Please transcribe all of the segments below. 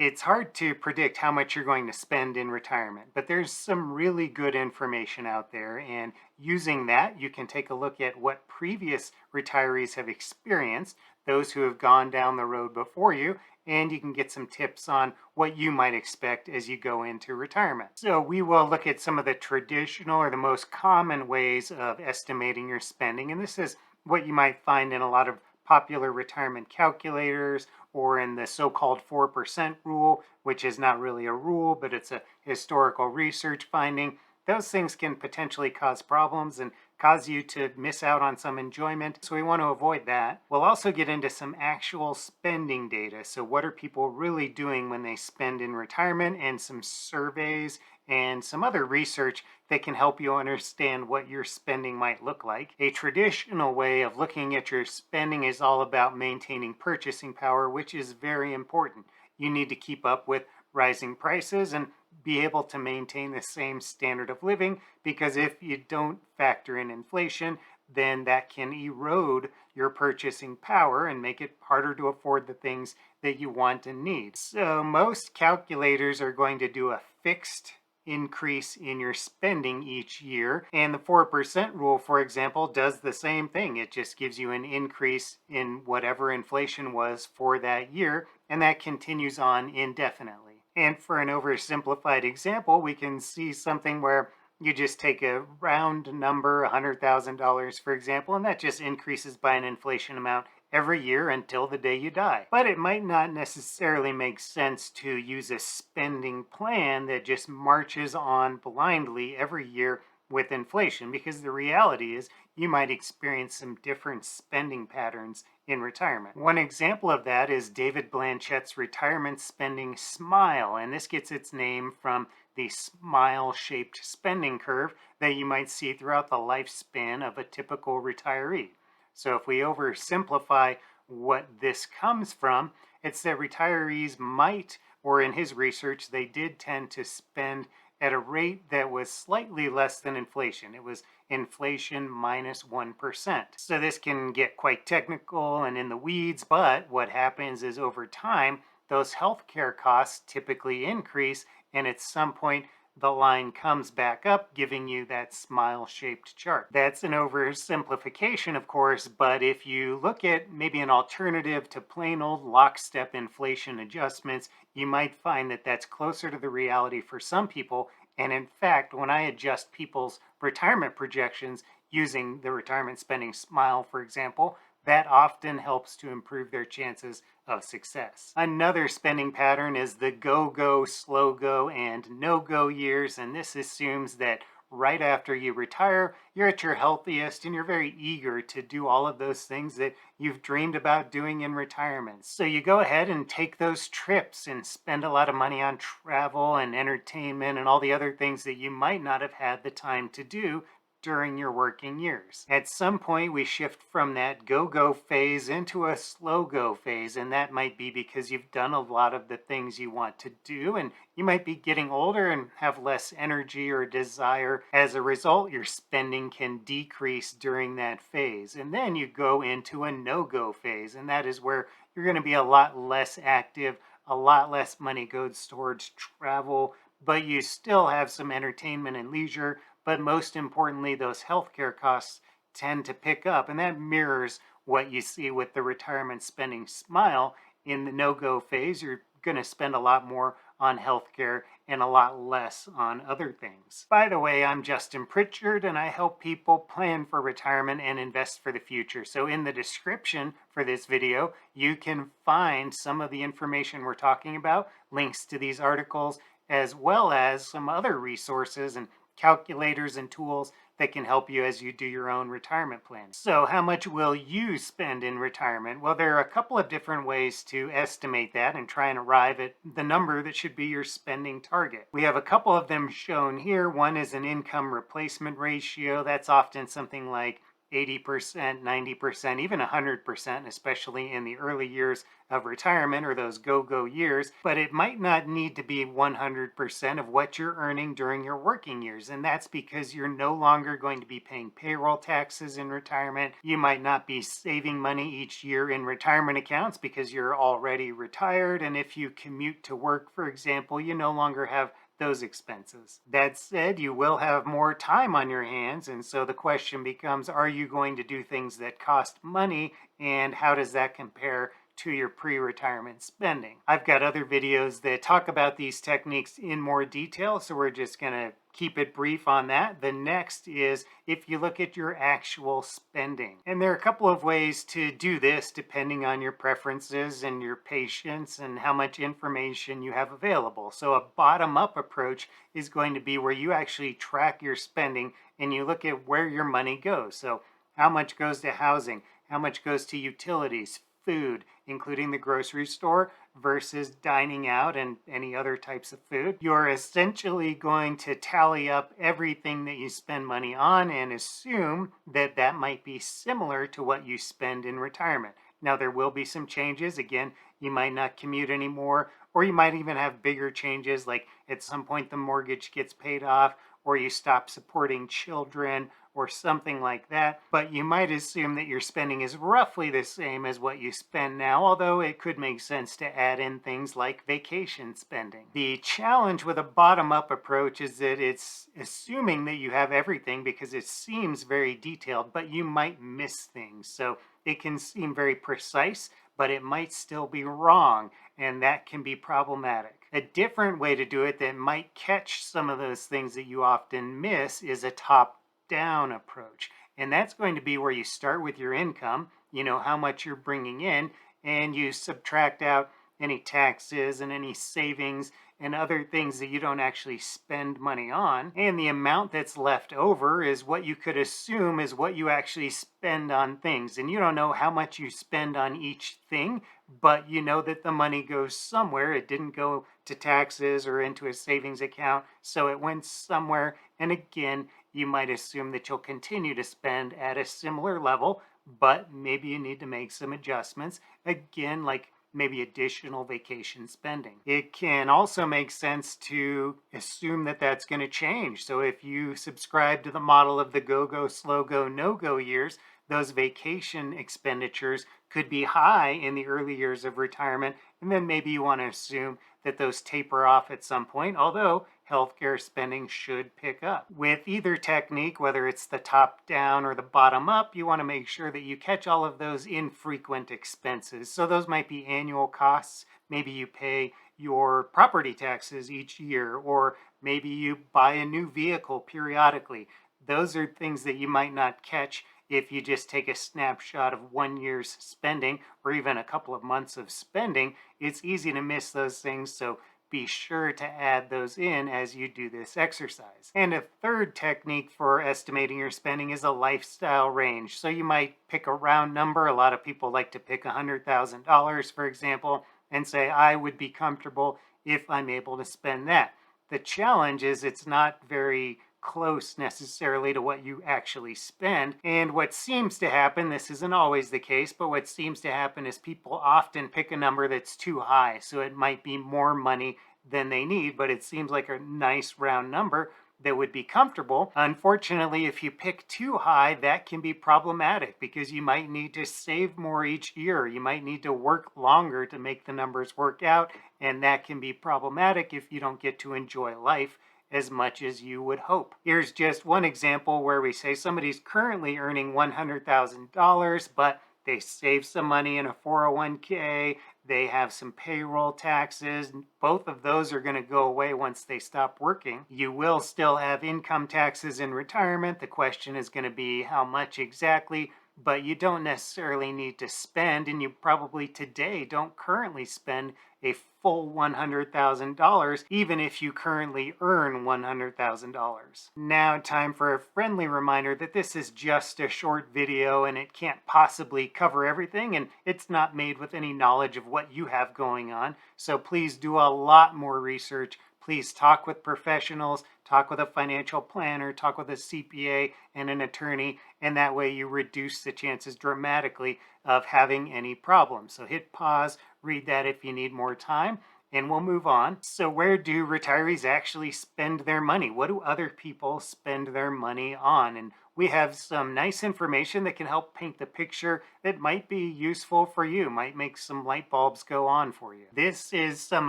It's hard to predict how much you're going to spend in retirement, but there's some really good information out there. And using that, you can take a look at what previous retirees have experienced, those who have gone down the road before you, and you can get some tips on what you might expect as you go into retirement. So, we will look at some of the traditional or the most common ways of estimating your spending. And this is what you might find in a lot of popular retirement calculators or in the so-called 4% rule, which is not really a rule, but it's a historical research finding. Those things can potentially cause problems and cause you to miss out on some enjoyment. So we want to avoid that. We'll also get into some actual spending data. So what are people really doing when they spend in retirement, and some surveys and some other research that can help you understand what your spending might look like. A traditional way of looking at your spending is all about maintaining purchasing power, which is very important. You need to keep up with rising prices and be able to maintain the same standard of living, because if you don't factor in inflation, then that can erode your purchasing power and make it harder to afford the things that you want and need. So most calculators are going to do a fixed increase in your spending each year. And the 4% rule, for example, does the same thing. It just gives you an increase in whatever inflation was for that year, and that continues on indefinitely. And for an oversimplified example, we can see something where you just take a round number, $100,000, for example, and that just increases by an inflation amount every year until the day you die. But it might not necessarily make sense to use a spending plan that just marches on blindly every year with inflation, because the reality is you might experience some different spending patterns in retirement. One example of that is David Blanchett's retirement spending smile, and this gets its name from the smile-shaped spending curve that you might see throughout the lifespan of a typical retiree. So if we oversimplify what this comes from, it's that retirees might, or in his research, they did tend to spend at a rate that was slightly less than inflation. It was inflation minus 1%. So this can get quite technical and in the weeds, but what happens is over time, those healthcare costs typically increase, and at some point, the line comes back up, giving you that smile-shaped chart. That's an oversimplification, of course, but if you look at maybe an alternative to plain old lockstep inflation adjustments, you might find that that's closer to the reality for some people. And in fact, when I adjust people's retirement projections using the retirement spending smile, for example, that often helps to improve their chances of success. Another spending pattern is the go-go, slow-go, and no-go years, and this assumes that right after you retire, you're at your healthiest and you're very eager to do all of those things that you've dreamed about doing in retirement. So you go ahead and take those trips and spend a lot of money on travel and entertainment and all the other things that you might not have had the time to do during your working years. At some point, we shift from that go-go phase into a slow-go phase, and that might be because you've done a lot of the things you want to do, and you might be getting older and have less energy or desire. As a result, your spending can decrease during that phase, and then you go into a no-go phase, and that is where you're going to be a lot less active, a lot less money goes towards travel, but you still have some entertainment and leisure. But most importantly, those healthcare costs tend to pick up, and that mirrors what you see with the retirement spending smile. In the no-go phase, you're going to spend a lot more on healthcare and a lot less on other things. By the way, I'm Justin Pritchard, and I help people plan for retirement and invest for the future. So in the description for this video, you can find some of the information we're talking about, links to these articles, as well as some other resources and calculators and tools that can help you as you do your own retirement plans. So how much will you spend in retirement? Well, there are a couple of different ways to estimate that and try and arrive at the number that should be your spending target. We have a couple of them shown here. One is an income replacement ratio. That's often something like 80%, 90%, even 100%, especially in the early years of retirement or those go-go years, but it might not need to be 100% of what you're earning during your working years. And that's because you're no longer going to be paying payroll taxes in retirement. You might not be saving money each year in retirement accounts because you're already retired. And if you commute to work, for example, you no longer have those expenses. That said, you will have more time on your hands, and so the question becomes, are you going to do things that cost money, and how does that compare to your pre-retirement spending? I've got other videos that talk about these techniques in more detail, so we're just going to keep it brief on that. The next is if you look at your actual spending. And there are a couple of ways to do this depending on your preferences and your patience and how much information you have available. So a bottom-up approach is going to be where you actually track your spending and you look at where your money goes. So how much goes to housing, how much goes to utilities, food, including the grocery store, versus dining out and any other types of food. You're essentially going to tally up everything that you spend money on and assume that that might be similar to what you spend in retirement. Now, there will be some changes. Again, you might not commute anymore, or you might even have bigger changes, like at some point the mortgage gets paid off, or you stop supporting children, or something like that. But you might assume that your spending is roughly the same as what you spend now, although it could make sense to add in things like vacation spending. The challenge with a bottom-up approach is that it's assuming that you have everything because it seems very detailed, but you might miss things. So it can seem very precise, but it might still be wrong, and that can be problematic. A different way to do it that might catch some of those things that you often miss is a top-down approach. And that's going to be where you start with your income, you know, how much you're bringing in, and you subtract out any taxes and any savings and other things that you don't actually spend money on. And the amount that's left over is what you could assume is what you actually spend on things. And you don't know how much you spend on each thing, but you know that the money goes somewhere. It didn't go to taxes or into a savings account, so it went somewhere. And again, you might assume that you'll continue to spend at a similar level, but maybe you need to make some adjustments. Again, like maybe additional vacation spending. It can also make sense to assume that that's going to change. So if you subscribe to the model of the go-go, slow-go, no-go years, those vacation expenditures could be high in the early years of retirement, and then maybe you want to assume that those taper off at some point, although healthcare spending should pick up. With either technique, whether it's the top down or the bottom up, you want to make sure that you catch all of those infrequent expenses. So those might be annual costs. Maybe you pay your property taxes each year, or maybe you buy a new vehicle periodically. Those are things that you might not catch if you just take a snapshot of 1 year's spending or even a couple of months of spending. It's easy to miss those things, so be sure to add those in as you do this exercise. And a third technique for estimating your spending is a lifestyle range. So you might pick a round number. A lot of people like to pick $100,000, for example, and say, I would be comfortable if I'm able to spend that. The challenge is it's not very close necessarily to what you actually spend. And what seems to happen, this isn't always the case, but what seems to happen is people often pick a number that's too high. So it might be more money than they need, but it seems like a nice round number that would be comfortable. Unfortunately, if you pick too high, that can be problematic because you might need to save more each year. You might need to work longer to make the numbers work out, and that can be problematic if you don't get to enjoy life as much as you would hope. Here's just one example where we say somebody's currently earning $100,000, but they save some money in a 401k, they have some payroll taxes. Both of those are going to go away once they stop working. You will still have income taxes in retirement. The question is going to be how much exactly, but you don't necessarily need to spend, and you probably today don't currently spend a full $100,000, even if you currently earn $100,000. Now, time for a friendly reminder that this is just a short video and it can't possibly cover everything, and it's not made with any knowledge of what you have going on. So please do a lot more research please talk with professionals, talk with a financial planner, talk with a CPA and an attorney, and that way you reduce the chances dramatically of having any problems. So hit pause, read that if you need more time, and we'll move on. So where do retirees actually spend their money? What do other people spend their money on? And we have some nice information that can help paint the picture that might be useful for you, might make some light bulbs go on for you. This is some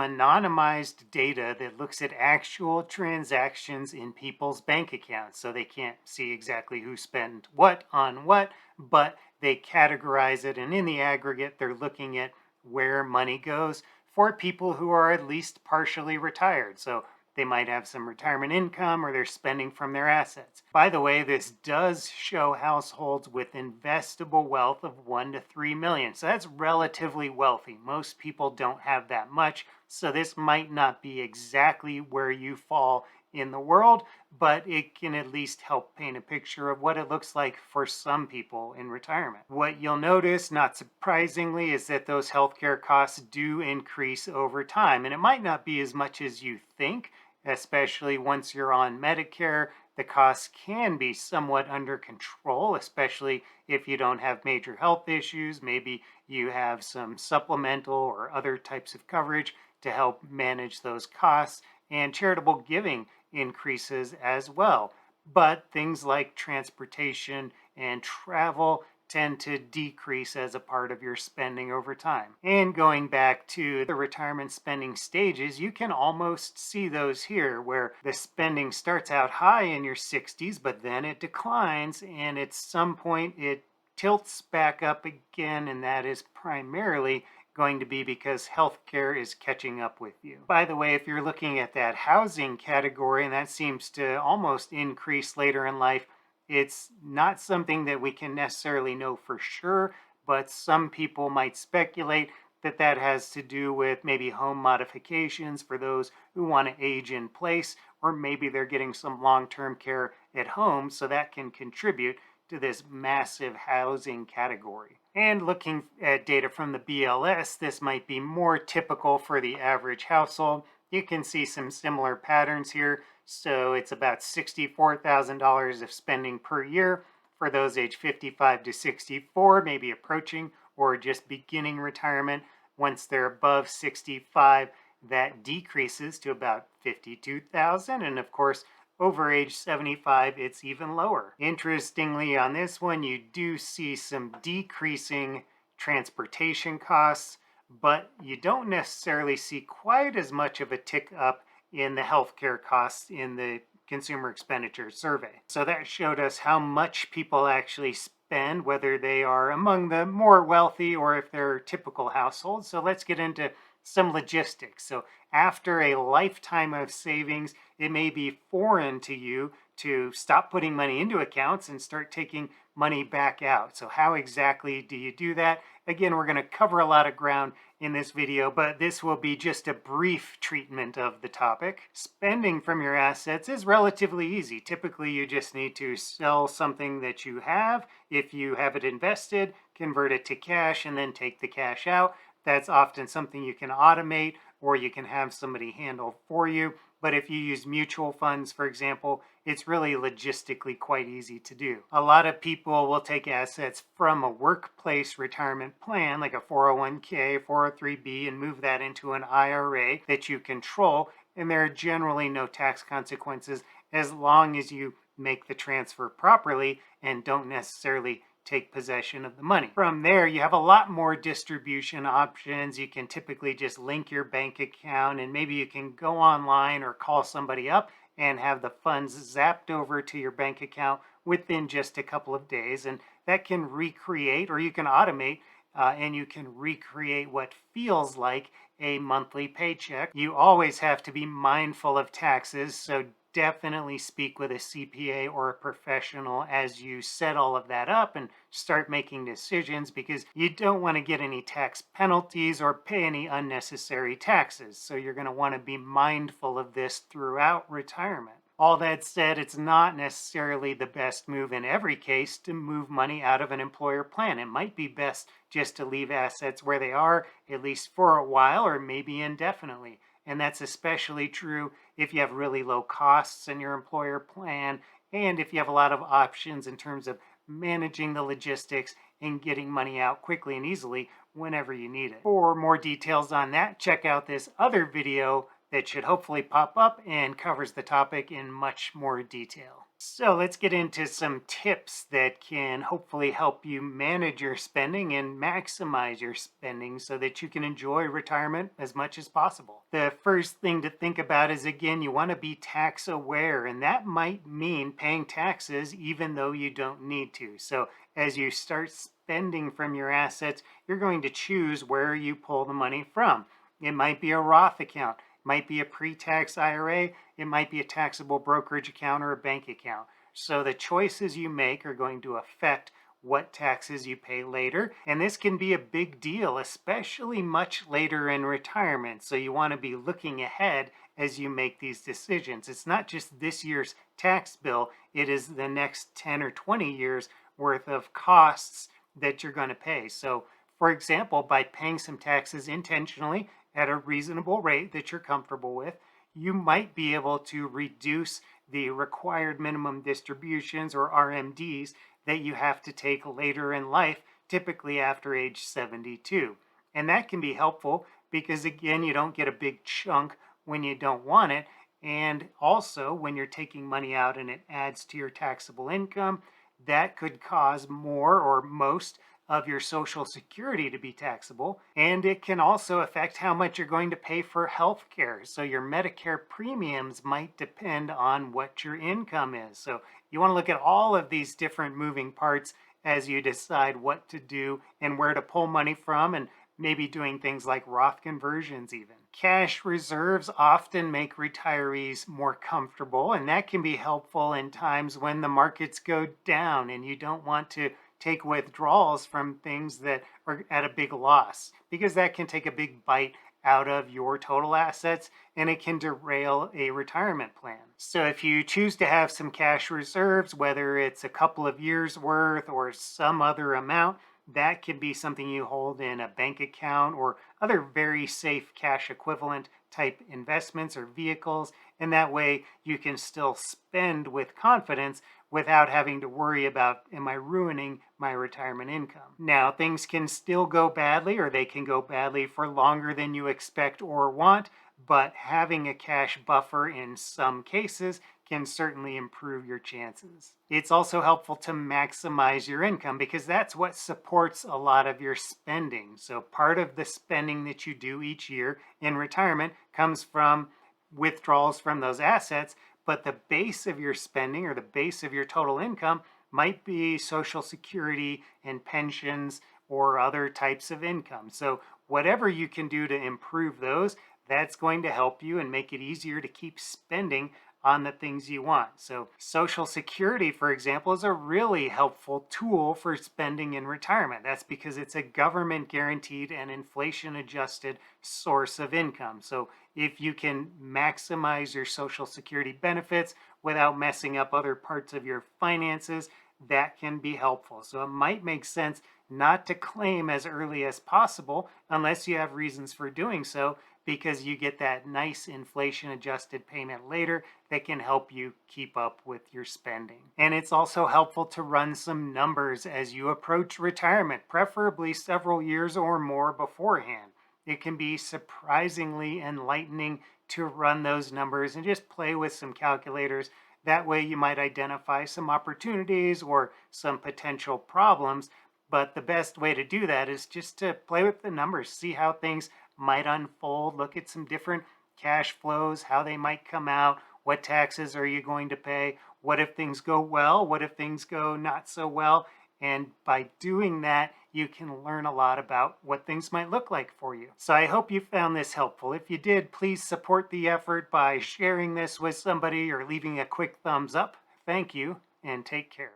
anonymized data that looks at actual transactions in people's bank accounts. So they can't see exactly who spent what on what, but they categorize it, and in the aggregate, they're looking at where money goes for people who are at least partially retired. So they might have some retirement income or they're spending from their assets. By the way, this does show households with investable wealth of 1 to 3 million. So that's relatively wealthy. Most people don't have that much. So this might not be exactly where you fall in the world, but it can at least help paint a picture of what it looks like for some people in retirement. What you'll notice, not surprisingly, is that those healthcare costs do increase over time, and it might not be as much as you think, especially once you're on Medicare. The costs can be somewhat under control, especially if you don't have major health issues. Maybe you have some supplemental or other types of coverage to help manage those costs, and charitable giving increases as well. But things like transportation and travel tend to decrease as a part of your spending over time. And going back to the retirement spending stages, you can almost see those here, where the spending starts out high in your 60s, but then it declines, and at some point it tilts back up again, and that is primarily going to be because healthcare is catching up with you. By the way, if you're looking at that housing category, and that seems to almost increase later in life, it's not something that we can necessarily know for sure, but some people might speculate that that has to do with maybe home modifications for those who want to age in place, or maybe they're getting some long-term care at home, so that can contribute to this massive housing category. And looking at data from the BLS, this might be more typical for the average household. You can see some similar patterns here. So it's about $64,000 of spending per year for those age 55 to 64, maybe approaching or just beginning retirement. Once they're above 65, that decreases to about 52,000, and of course, over age 75, it's even lower. Interestingly, on this one, you do see some decreasing transportation costs, but you don't necessarily see quite as much of a tick up in the healthcare costs in the consumer expenditure survey. So that showed us how much people actually spend, whether they are among the more wealthy or if they're typical households. So let's get into some logistics. So after a lifetime of savings, it may be foreign to you to stop putting money into accounts and start taking money back out. So how exactly do you do that? Again, we're going to cover a lot of ground in this video, but this will be just a brief treatment of the topic. Spending from your assets is relatively easy. Typically, you just need to sell something that you have. If you have it invested, convert it to cash and then take the cash out. That's often something you can automate or you can have somebody handle for you. But if you use mutual funds, for example, it's really logistically quite easy to do. A lot of people will take assets from a workplace retirement plan, like a 401k, 403b, and move that into an IRA that you control. And there are generally no tax consequences as long as you make the transfer properly and don't necessarily take possession of the money. From there, you have a lot more distribution options. You can typically just link your bank account, and maybe you can go online or call somebody up and have the funds zapped over to your bank account within just a couple of days. And that can recreate, or you can automate, and you can recreate what feels like a monthly paycheck. You always have to be mindful of taxes, so definitely speak with a CPA or a professional as you set all of that up and start making decisions, because you don't want to get any tax penalties or pay any unnecessary taxes. So you're going to want to be mindful of this throughout retirement. All that said, it's not necessarily the best move in every case to move money out of an employer plan. It might be best just to leave assets where they are, at least for a while or maybe indefinitely. And that's especially true if you have really low costs in your employer plan and if you have a lot of options in terms of managing the logistics and getting money out quickly and easily whenever you need it. For more details on that, check out this other video that should hopefully pop up and covers the topic in much more detail. So let's get into some tips that can hopefully help you manage your spending and maximize your spending so that you can enjoy retirement as much as possible. The first thing to think about is, again, you want to be tax aware, and that might mean paying taxes even though you don't need to. So as you start spending from your assets, you're going to choose where you pull the money from. It might be a Roth account, might be a pre-tax IRA, it might be a taxable brokerage account or a bank account. So the choices you make are going to affect what taxes you pay later. And this can be a big deal, especially much later in retirement. So you want to be looking ahead as you make these decisions. It's not just this year's tax bill, it is the next 10 or 20 years worth of costs that you're going to pay. So for example, by paying some taxes intentionally at a reasonable rate that you're comfortable with, you might be able to reduce the required minimum distributions or RMDs that you have to take later in life, typically after age 72. And that can be helpful because, again, you don't get a big chunk when you don't want it. And also, when you're taking money out and it adds to your taxable income, that could cause more or most of your Social Security to be taxable, and it can also affect how much you're going to pay for health care. So your Medicare premiums might depend on what your income is. So you want to look at all of these different moving parts as you decide what to do and where to pull money from, and maybe doing things like Roth conversions even. Cash reserves often make retirees more comfortable, and that can be helpful in times when the markets go down and you don't want to take withdrawals from things that are at a big loss, because that can take a big bite out of your total assets and it can derail a retirement plan. So if you choose to have some cash reserves, whether it's a couple of years worth or some other amount, that can be something you hold in a bank account or other very safe cash equivalent type investments or vehicles. And that way you can still spend with confidence without having to worry about, am I ruining my retirement income? Now, things can still go badly, or they can go badly for longer than you expect or want, but having a cash buffer in some cases can certainly improve your chances. It's also helpful to maximize your income because that's what supports a lot of your spending. So part of the spending that you do each year in retirement comes from withdrawals from those assets, but the base of your spending or the base of your total income might be Social Security and pensions or other types of income. So whatever you can do to improve those, that's going to help you and make it easier to keep spending on the things you want. So Social Security, for example, is a really helpful tool for spending in retirement. That's because it's a government guaranteed and inflation adjusted source of income. So if you can maximize your Social Security benefits without messing up other parts of your finances, that can be helpful. So it might make sense not to claim as early as possible unless you have reasons for doing so, because you get that nice inflation adjusted payment later that can help you keep up with your spending. And it's also helpful to run some numbers as you approach retirement, preferably several years or more beforehand. It can be surprisingly enlightening to run those numbers and just play with some calculators. That way you might identify some opportunities or some potential problems. But the best way to do that is just to play with the numbers, see how things might unfold, look at some different cash flows, how they might come out, what taxes are you going to pay, what if things go well, what if things go not so well. And by doing that, you can learn a lot about what things might look like for you. So I hope you found this helpful. If you did, please support the effort by sharing this with somebody or leaving a quick thumbs up. Thank you, and take care.